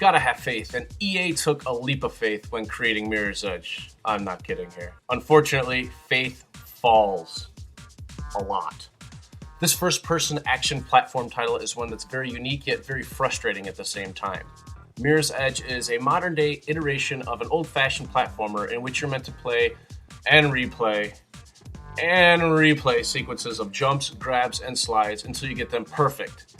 gotta have faith, and EA took a leap of faith when creating Mirror's Edge. I'm not kidding here. Unfortunately, faith falls a lot. This first-person action platform title is one that's very unique yet very frustrating at the same time. Mirror's Edge is a modern-day iteration of an old-fashioned platformer in which you're meant to play and replay sequences of jumps, grabs, and slides until you get them perfect.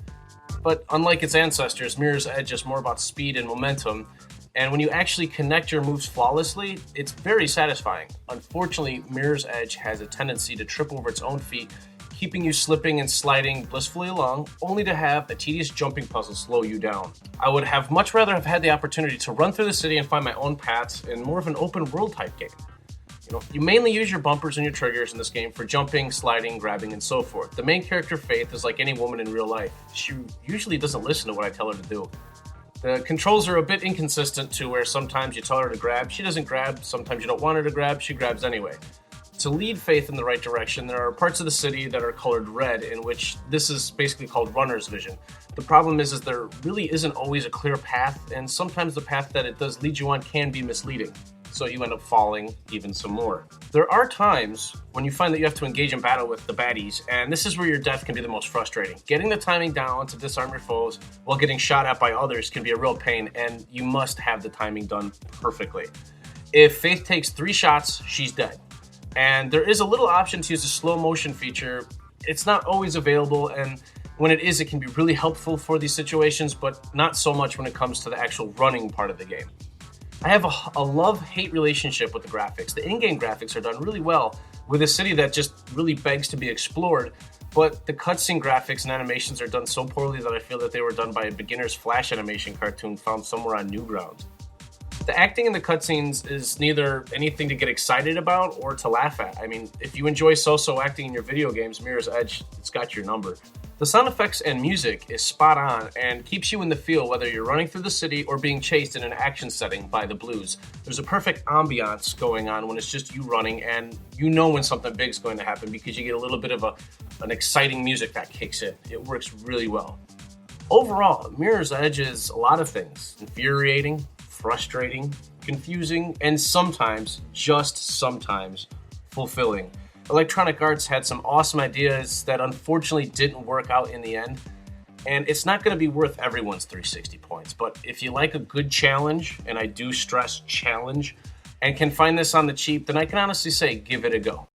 But unlike its ancestors, Mirror's Edge is more about speed and momentum, and when you actually connect your moves flawlessly, it's very satisfying. Unfortunately, Mirror's Edge has a tendency to trip over its own feet, keeping you slipping and sliding blissfully along, only to have a tedious jumping puzzle slow you down. I would have much rather have had the opportunity to run through the city and find my own paths in more of an open world type game. You mainly use your bumpers and your triggers in this game for jumping, sliding, grabbing, and so forth. The main character, Faith, is like any woman in real life. She usually doesn't listen to what I tell her to do. The controls are a bit inconsistent to where sometimes you tell her to grab, she doesn't grab, sometimes you don't want her to grab, she grabs anyway. To lead Faith in the right direction, there are parts of the city that are colored red, in which this is basically called runner's vision. The problem is there really isn't always a clear path, and sometimes the path that it does lead you on can be misleading, so you end up falling even some more. There are times when you find that you have to engage in battle with the baddies, and this is where your death can be the most frustrating. Getting the timing down to disarm your foes while getting shot at by others can be a real pain, and you must have the timing done perfectly. If Faith takes 3 shots, she's dead. And there is a little option to use the slow motion feature. It's not always available, and when it is, it can be really helpful for these situations, but not so much when it comes to the actual running part of the game. I have a love-hate relationship with the graphics. The in-game graphics are done really well, with a city that just really begs to be explored, but the cutscene graphics and animations are done so poorly that I feel that they were done by a beginner's Flash animation cartoon found somewhere on Newgrounds. The acting in the cutscenes is neither anything to get excited about or to laugh at. I mean, if you enjoy so-so acting in your video games, Mirror's Edge, it's got your number. The sound effects and music is spot on and keeps you in the feel whether you're running through the city or being chased in an action setting by the blues. There's a perfect ambiance going on when it's just you running, and you know when something big is going to happen because you get a little bit of an exciting music that kicks in. It works really well. Overall, Mirror's Edge is a lot of things. Infuriating, frustrating, confusing, and sometimes, just sometimes, fulfilling. Electronic Arts had some awesome ideas that unfortunately didn't work out in the end, and it's not going to be worth everyone's 360 points, but if you like a good challenge, and I do stress challenge, and can find this on the cheap, then I can honestly say give it a go.